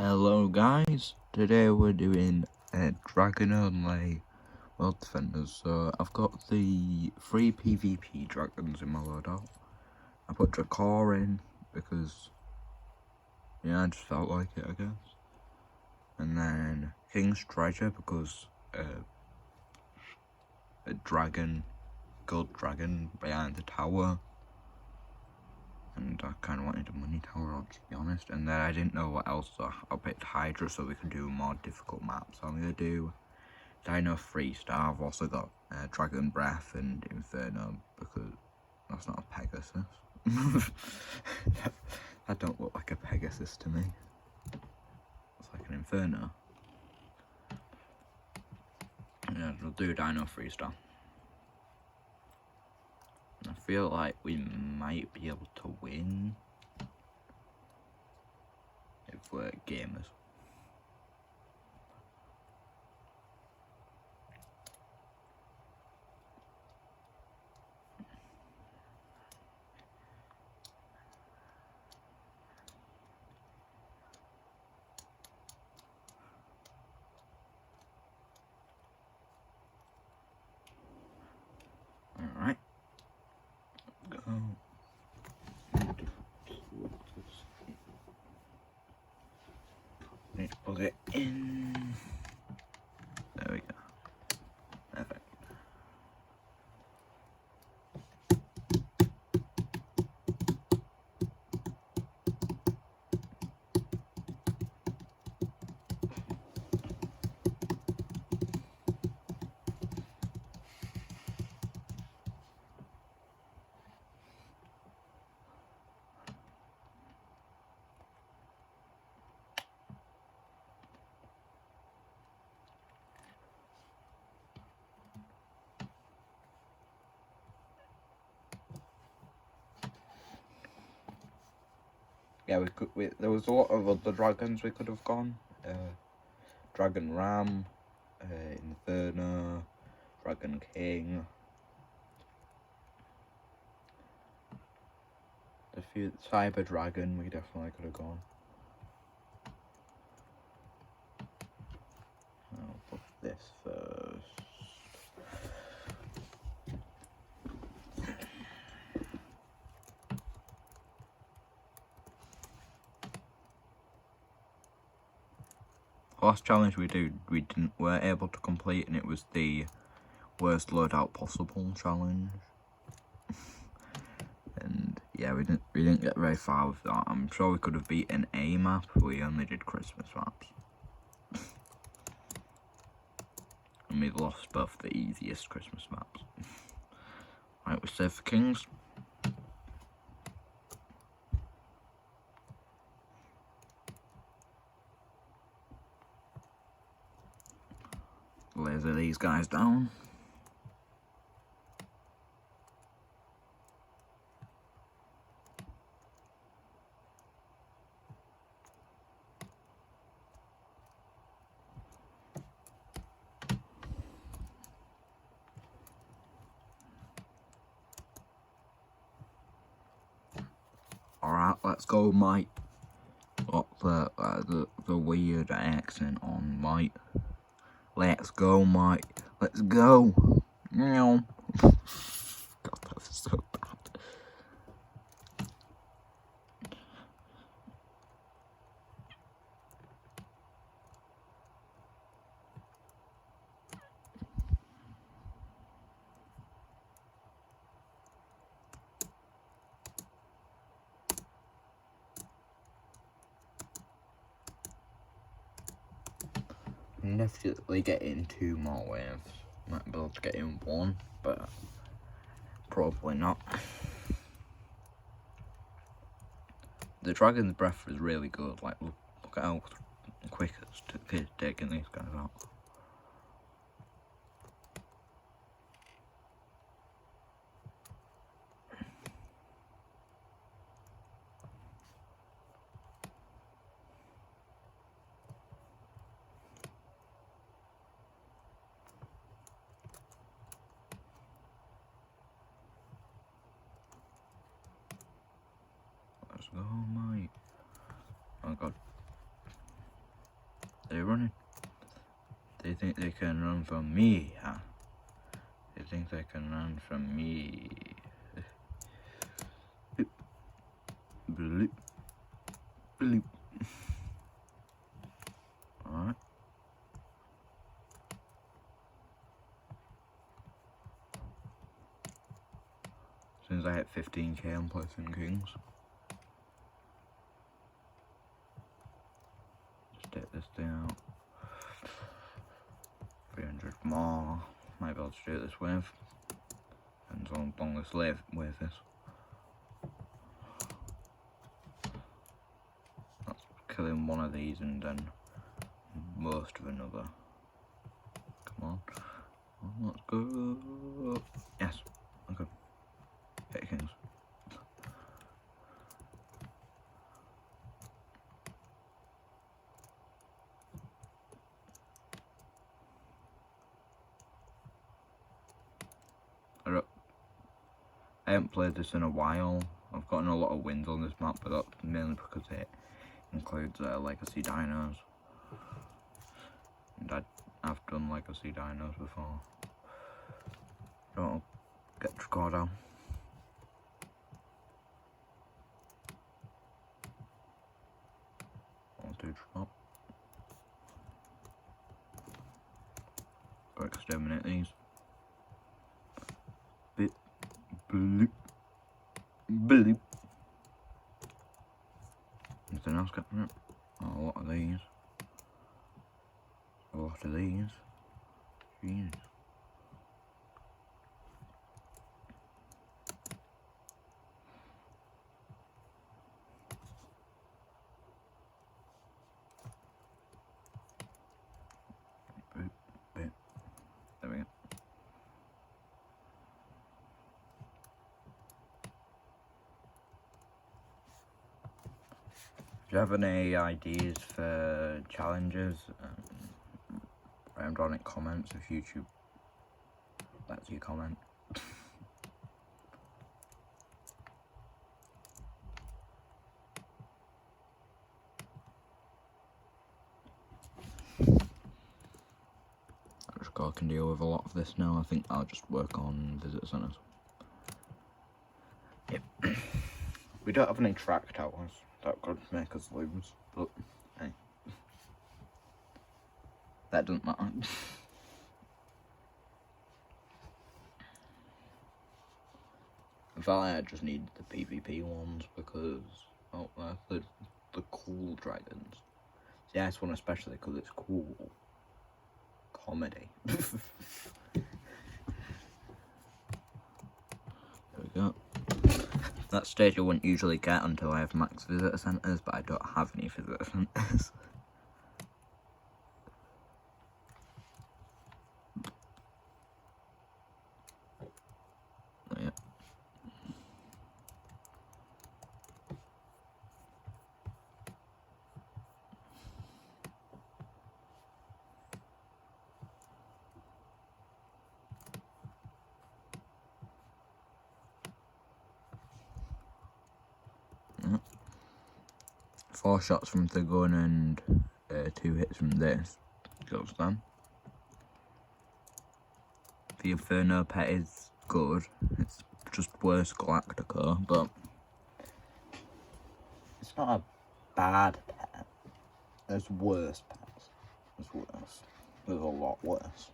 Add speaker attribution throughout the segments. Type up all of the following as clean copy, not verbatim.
Speaker 1: Hello guys, today we're doing Dragon Only World Defenders. So I've got the 3 PvP dragons in my loadout. I put Drakor in because, yeah, I just felt like it, I guess. And then King's Treasure because a dragon, gold dragon behind the tower. And I kind of wanted a money tower, to be honest. And then I didn't know what else, so I picked Hydra so we can do more difficult maps. So I'm going to do Dino 3-star. I've also got Dragon Breath and Inferno because that's not a Pegasus. That don't look like a Pegasus to me. It's like an Inferno. Yeah, we'll do Dino 3-star. I feel like we might be able to win if we're gamers. Alright. Go. Let's plug it in. There we go. Perfect. Yeah, there was a lot of other dragons we could have gone. Dragon Ram, Inferno, Dragon King. A few Cyber Dragon we definitely could have gone. I'll put this first. Last challenge we weren't able to complete, and it was the worst loadout possible challenge. And yeah, we didn't get very far with that. I'm sure we could have beaten a map. We only did Christmas maps, and we lost both the easiest Christmas maps. Right, we save for kings. Laser these guys down. Alright, let's go, mate. Got the weird accent on, mate. Let's go, mate. Let's go. God, that was so bad. Definitely get in 2 more waves. Might be able to get in 1, but probably not. The Dragon's Breath is really good. Like, look at how quick it's taking these guys out. Let's go, mate. Oh god. They're running. They think they can run from me, huh? They think they can run from me. Bloop. Bloop. Alright. As soon as I hit 15k, I'm placing kings. Just take this thing out. 300 more. Might be able to do this with. Depends on how long this live with this. That's killing one of these and then most of another. Come on. Let's go. Yes. Okay. Hit kings. I haven't played this in a while. I've gotten a lot of wins on this map, but that's mainly because it includes legacy dinos. And I've done legacy dinos before. Don't get the score down. I'll do drop. Go exterminate these. Bit. Bloop. Bloop. Anything else coming up? Oh, a lot of these. A lot of these. Jeez. Bit. There we go. Do you have any ideas for challenges? Round on it comments if YouTube lets you comment. I can deal with a lot of this now. I think I'll just work on visitor centres. Yep. We don't have any track towers. That could make us lose, but hey. That doesn't matter. In fact, I just need the PvP ones because, oh, the cool dragons. Yeah, this one especially because it's cool. Comedy. There we go. That stage I wouldn't usually get until I have max visitor centres, but I don't have any visitor centres. Yeah. Yeah. 4 shots from the gun and 2 hits from this kills them. The Inferno pet is good. It's just worse Galactica, but it's not a bad pet. There's worse pets. There's worse. There's a lot worse.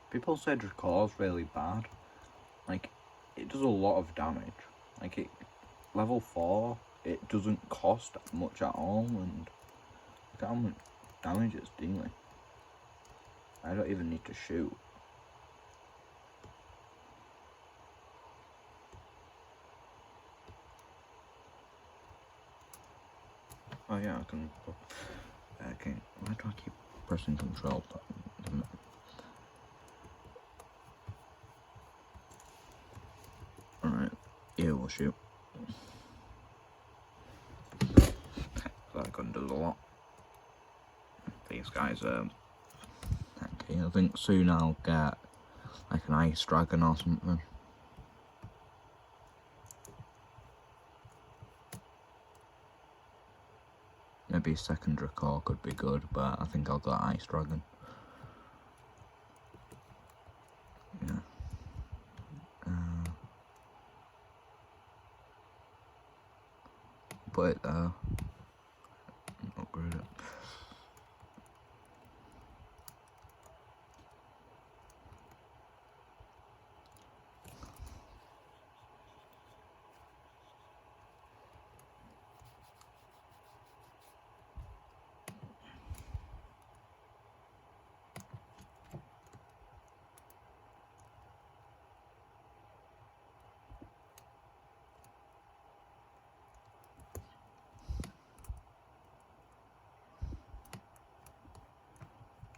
Speaker 1: People say Dracor's really bad. Like, it does a lot of damage. Like, level 4, it doesn't cost much at all, and look at how much damage it's dealing. I don't even need to shoot. Oh yeah, I can. Okay, why do I keep pressing control? Oh shoot. That gun does a lot. These guys are empty. I think soon I'll get like an ice dragon or something. Maybe a secondary core could be good, but I think I'll go ice dragon. Yeah. Put it there. Upgrade it.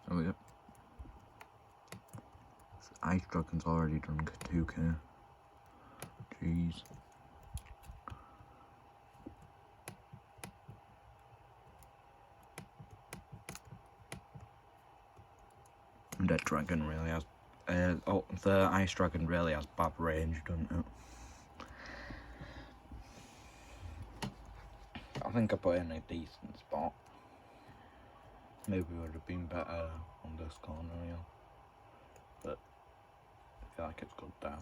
Speaker 1: There we go. Ice Dragon's already done 2k. Jeez. That dragon really has. The Ice Dragon really has bad range, doesn't it? I think I put in a decent spot. Maybe would have been better on this corner, yeah. But I feel like it's good there.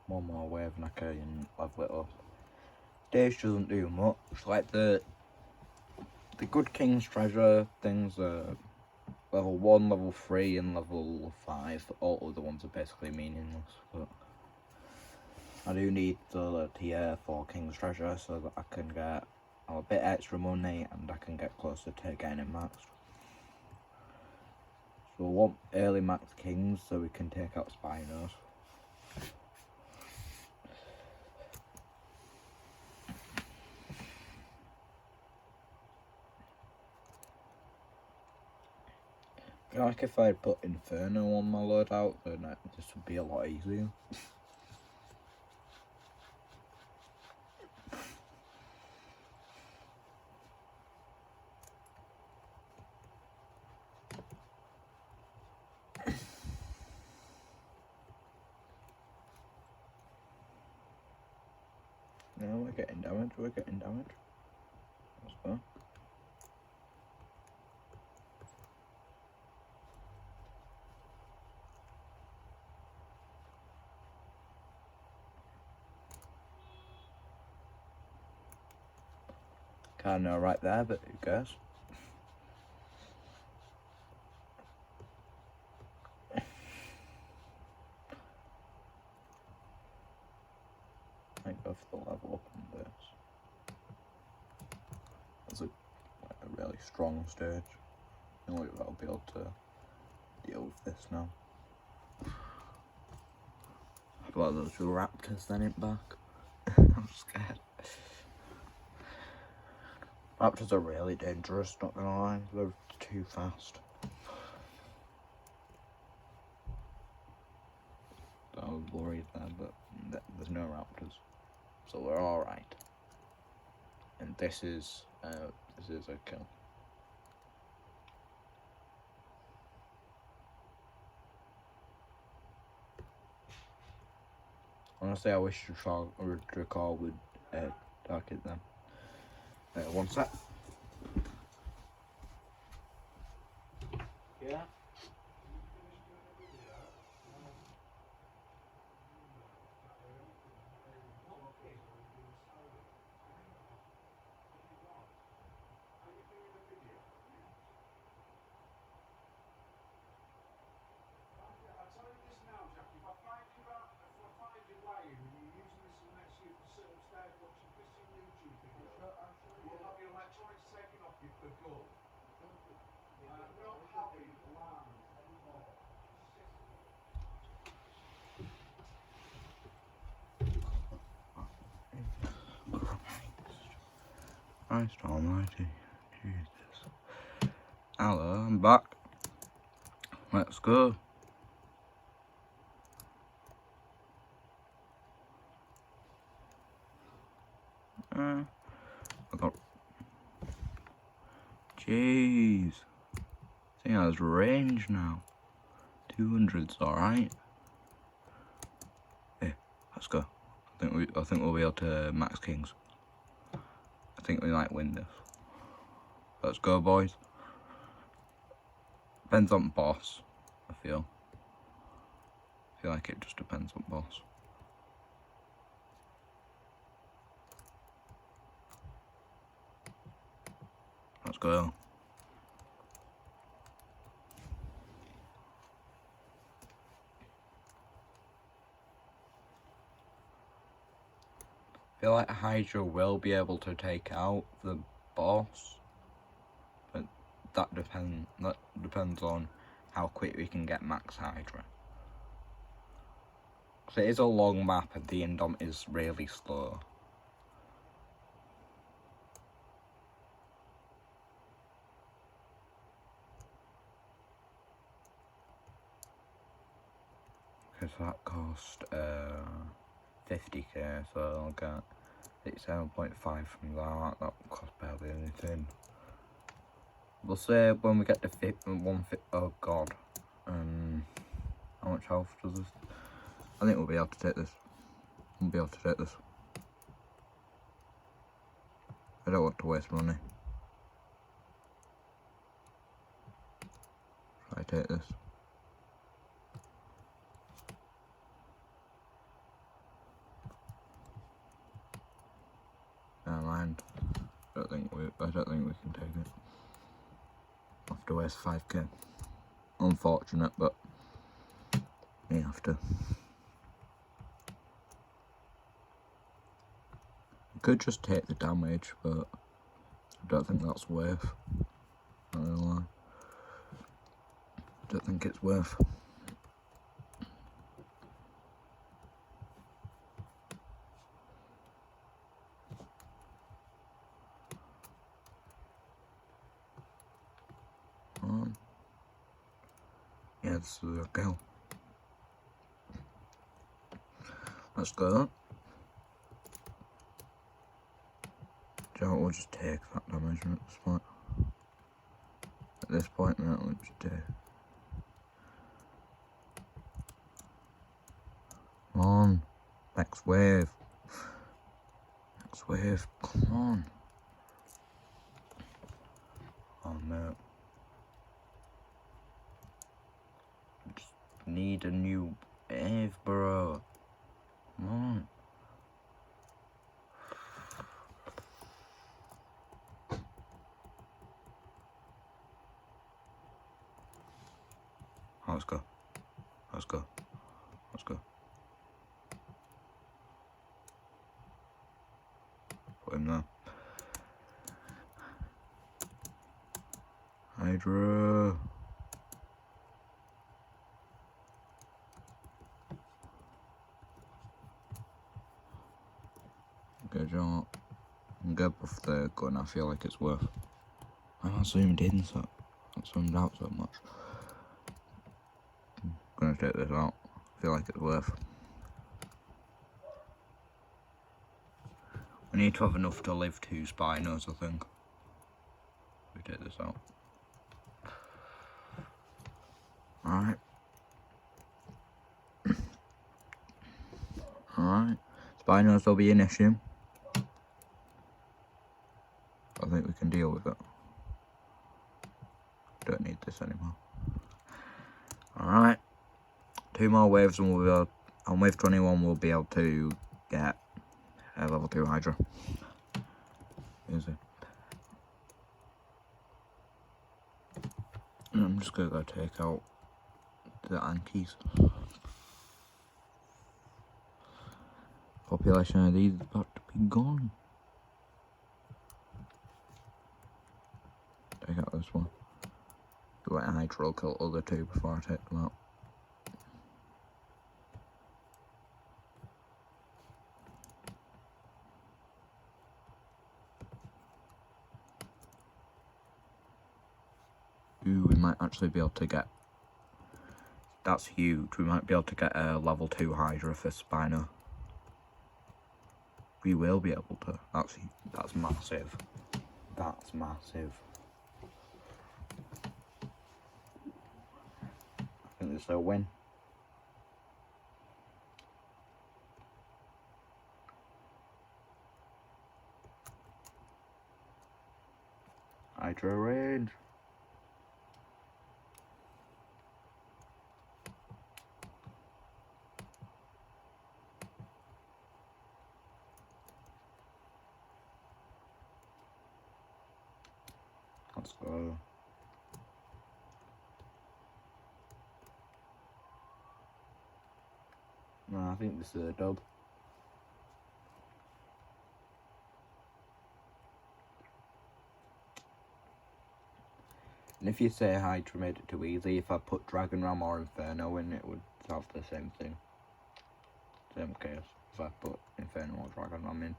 Speaker 1: One more wave and I can level it up. Stage doesn't do much. Like the good King's Treasure things are level 1, level 3 and level 5. All other ones are basically meaningless. But I do need the tier for King's Treasure so that I can get a bit extra money and I can get closer to getting it maxed. So we want early max Kings so we can take out Spinos. I feel like if I put Inferno on my loadout, then this would be a lot easier. No, we're getting damage, That's fine. Kind of right there, but who cares? I go for the level up on this. That's a really strong stage. I think I'll be able to deal with this now. How about those raptors then it back? I'm scared. Raptors are really dangerous, not gonna lie. They're too fast. I was worried there, but there's no raptors, so we're all right. And this is a kill. Honestly, I wish to record with target them. One sec. Yeah. Christ almighty. Jesus. Hello, I'm back. Let's go. I got... Jeez. Thing has range now. 200's alright. Hey, let's go. I think we'll be able to max kings. I think we might win this. Let's go, boys. Depends on boss, I feel. I feel like it just depends on boss. Let's go. I feel like Hydra will be able to take out the boss, but that depends on how quick we can get max Hydra. Because it is a long map and the Indom is really slow. Because that cost 50k, so I'll get 87.5 from that. That will cost barely anything. We'll say when we get to 150. Oh god. How much health does this? I think we'll be able to take this. We'll be able to take this. I don't want to waste money. Try to take this. Never mind. I don't think we can take it. I'll have to waste 5k. Unfortunate, but we have to. We could just take the damage, but I don't think that's worth. Not gonna lie. I don't think it's worth. Yeah, this is a kill. Let's go. Joe will just take that damage at this point. At this point, now we'll just take. Come on. Next wave. Next wave. Come on. Oh no. Just need a new wave, bro. Come on. Oh, let's go. Let's go. Let's go. Put him there. Hydra. Good job. I'm good with the gun. I feel like it's worth. I'm not zoomed in, so not zoomed out so much. I'm gonna take this out. I feel like it's worth. We need to have enough to live 2 Spinos, I think. We take this out. Alright. Alright. Spinos will be an issue. I think we can deal with it. Don't need this anymore. Alright. 2 more waves and we'll be able, on wave 21 we'll be able to get a level 2 Hydra. Easy. And I'm just gonna go take out the antis. Population of these is about to be gone. Take out this one. Let Hydra kill other 2 before I take them out. Ooh, we might actually be able to get... That's huge. We might be able to get a level 2 Hydra for Spino. We will be able to. That's massive. That's massive. I think this is a win. Hydra range. Let's go. No, I think this is a dub. And if you say Hydra made it too easy, if I put Dragon Ram or Inferno in, it would have the same thing. Same case, if I put Inferno or Dragon Ram in.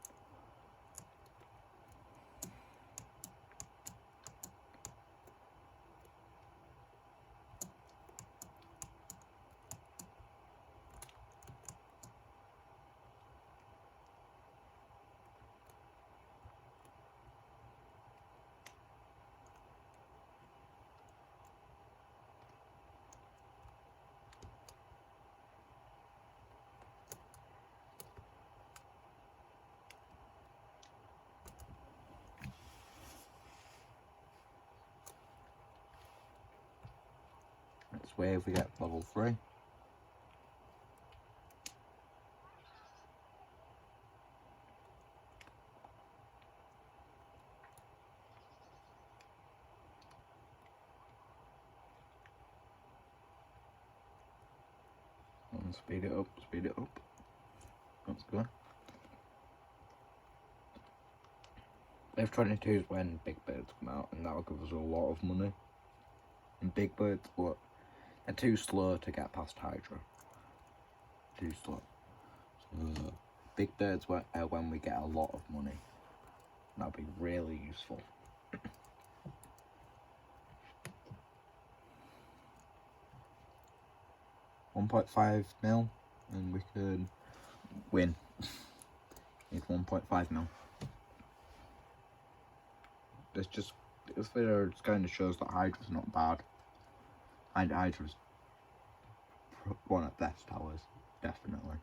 Speaker 1: Let's wait if we get level 3. And speed it up, speed it up. That's good. F22 is when Big Birds come out, and that'll give us a lot of money. And Big Birds, what? They're too slow to get past Hydra. Too slow. So, Big Birds when we get a lot of money. That'll be really useful. 1.5 mil, and we could win. Need 1.5 mil. This video just kind of shows that Hydra's not bad. And Hydra's one of the best towers, definitely.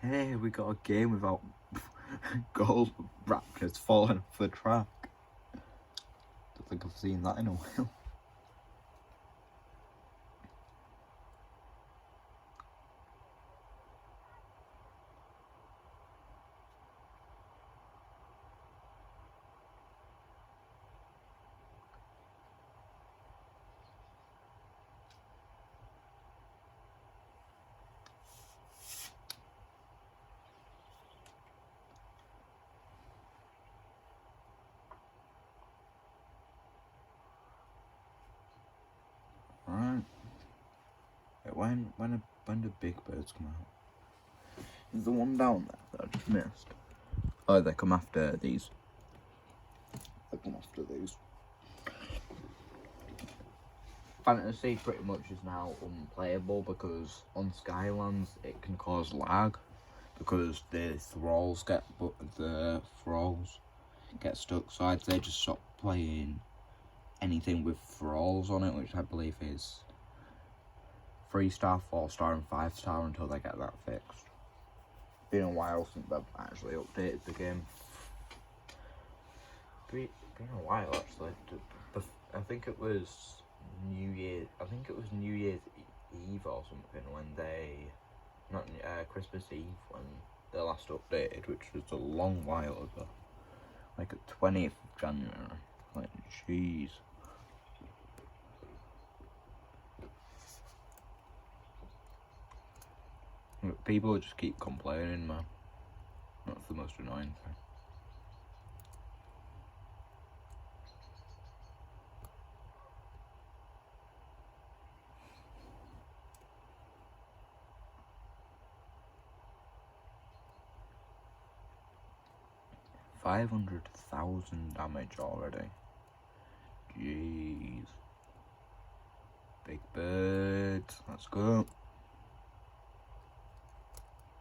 Speaker 1: Hey, we got a game without gold raptors falling off the track. Don't think I've seen that in a while. Right. When do Big Birds come out? Is the one down there that I just missed? Oh, they come after these. They come after these. Fantasy pretty much is now unplayable because on Skylands it can cause lag because the thralls get stuck. So I'd say just stop playing anything with thralls on it, which I believe is 3-star, 4-star and 5-star until they get that fixed. Been a while since they've actually updated the game. Been a while actually. I think it was New Year's Eve or something when Christmas Eve when they last updated, which was a long while ago. Like at 20th of January. Like jeez. People just keep complaining, man. That's the most annoying thing. 500,000 damage already. Jeez. Big birds, let's go.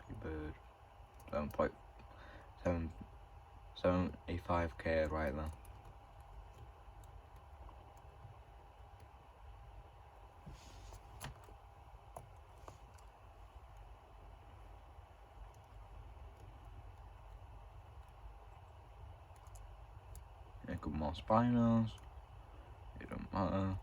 Speaker 1: Big bird. 7.75k right there. A couple more spinos. It don't matter.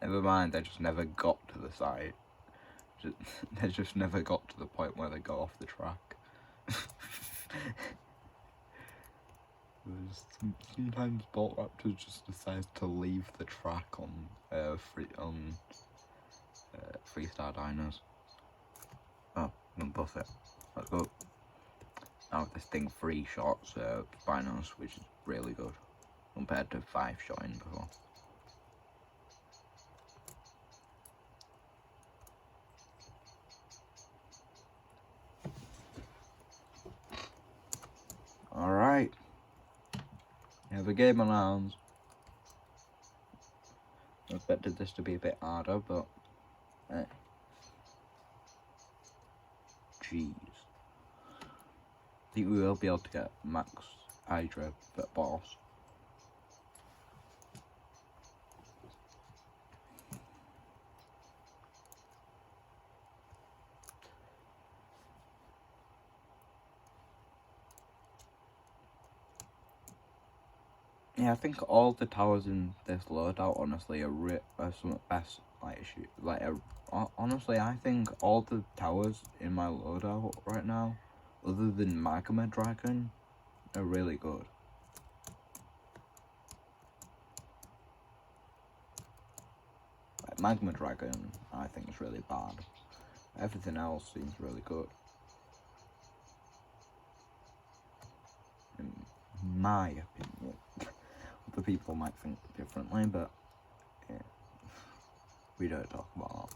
Speaker 1: Never mind, they just never got to the site. They just never got to the point where they got off the track. Sometimes Bolt Raptors just decide to leave the track on freestar dinos. Oh, I'm gonna buff it. Let's go. Now this thing 3 shots binos, which is really good compared to 5 shotting before. Alright. We have a game on our hands. I expected this to be a bit harder, but jeez. I think we will be able to get max Hydra at boss. Yeah, I think all the towers in this loadout honestly are some of the best honestly, I think all the towers in my loadout right now, other than Magma Dragon, are really good. Like, Magma Dragon, I think is really bad. Everything else seems really good. In my opinion. Other people might think differently, but yeah, we don't talk about that.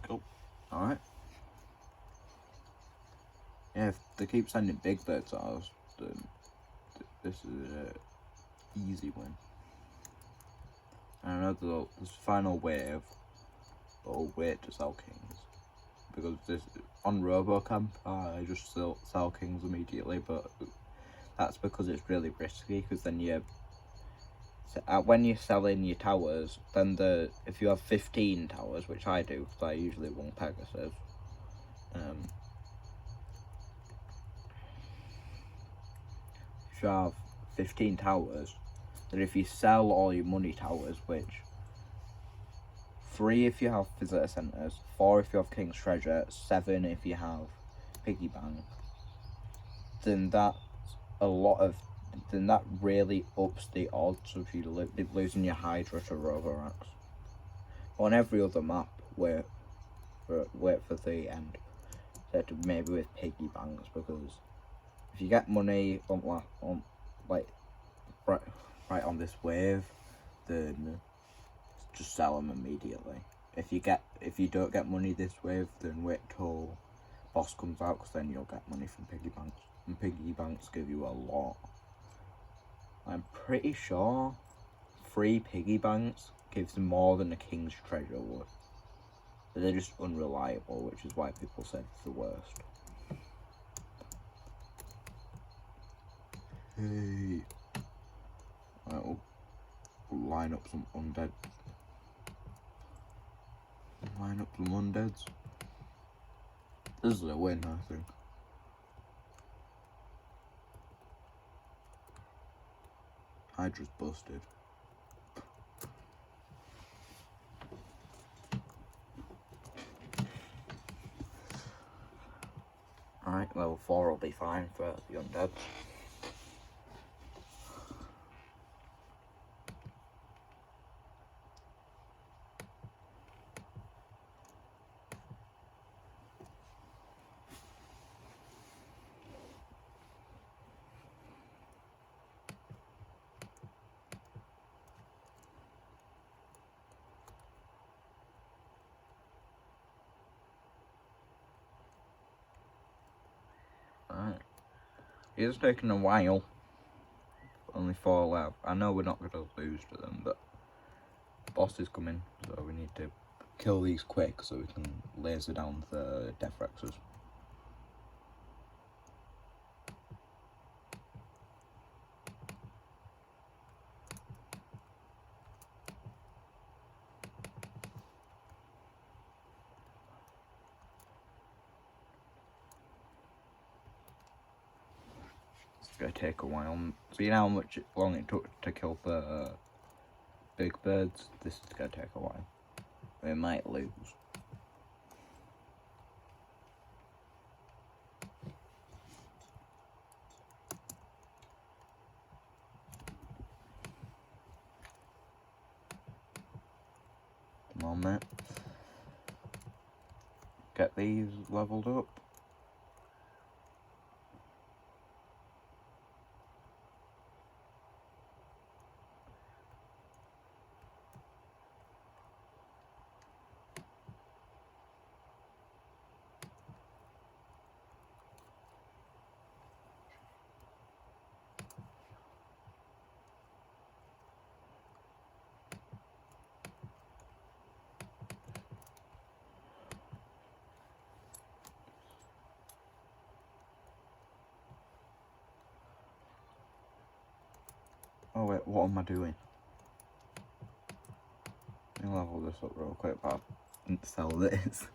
Speaker 1: Cool. Alright. Yeah, if they keep sending big birds at us, then this is an easy win. And I know this final wave, will wait to sell kings. Because this on RoboCamp, I just sell kings immediately, but that's because it's really risky, because then when you're selling your towers, then if you have 15 towers, which I do, because I usually run Pegasus, if you have 15 towers, then if you sell all your money towers, which 3 if you have visitor centres, 4 if you have King's Treasure, 7 if you have Piggy Bank, then that's then that really ups the odds of you losing your Hydra to Roborax. On every other map, wait for the end, maybe with Piggy Banks, because if you get money on right on this wave, then just sell them immediately. If you don't get money this wave, then wait till boss comes out, because then you'll get money from Piggy Banks, and Piggy Banks give you a lot. I'm pretty sure 3 Piggy Banks gives more than a King's Treasure would. But they're just unreliable, which is why people say it's the worst. Hey. Right, we'll line up some undead Line up some undeads. This is a win, I think. Hydra's busted. Alright, level 4 will be fine for the undeads. Right. It's taking a while. Only 4 left. I know we're not going to lose to them, but the boss is coming, so we need to kill these quick so we can laser down the death rexes. It's going to take a while. See how long it took to kill the big birds? This is going to take a while. We might lose. Come on, mate. Get these leveled up. Oh wait, what am I doing? Let me level this up real quick, but I didn't sell this.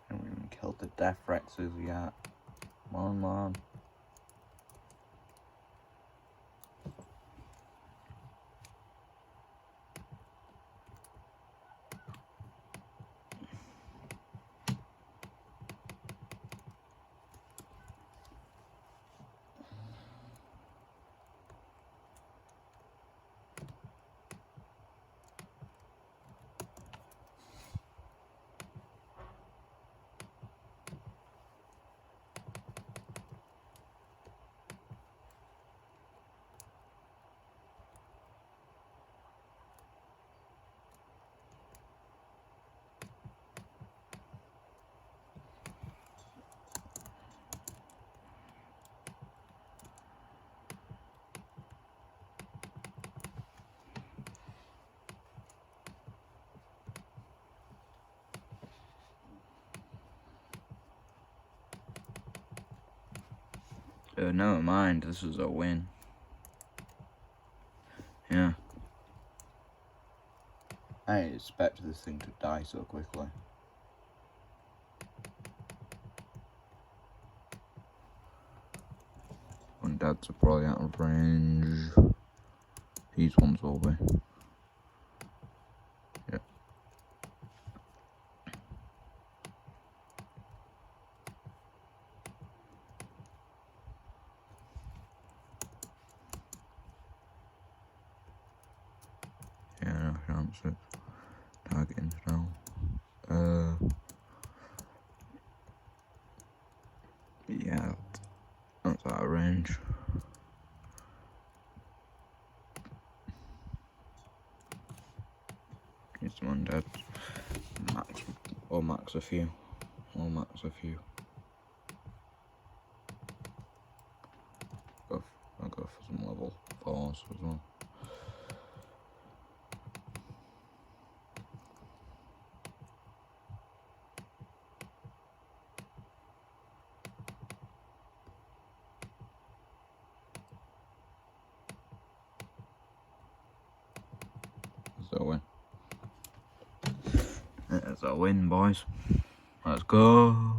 Speaker 1: Haven't even killed the death rexes yet. Come on, man. Never mind, this is a win. Yeah. I didn't expect this thing to die so quickly. Undeads are probably out of range. These ones will be. Yep. so it's targeting still. Yeah, that's out of range. Need some undead. Max a few. Or max a few. I'll go for some level 4s as well. It's a win. It's a win, boys. Let's go.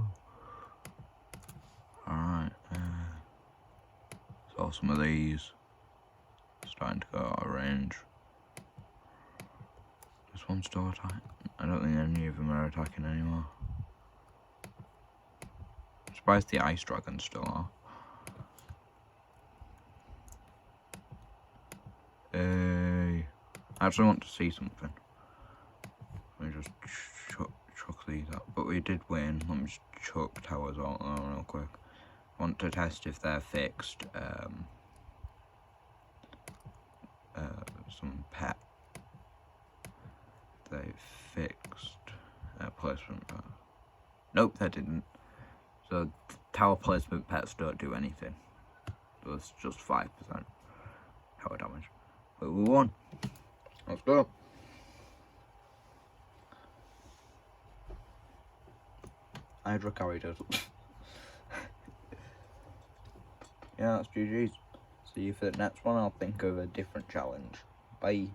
Speaker 1: Alright. Saw some of these. Starting to go out of range. This one's still attacking. I don't think any of them are attacking anymore. I'm surprised the ice dragons still are. I actually want to see something. Let me just chuck these up. But we did win. Let me just chuck towers out there real quick. I want to test if they're fixed. Some pet. They fixed placement pet. Nope, they didn't. So tower placement pets don't do anything. So it's just 5% tower damage. But we won. Let's go. Hydra carried us. Yeah, that's GG's. See you for the next one. I'll think of a different challenge. Bye.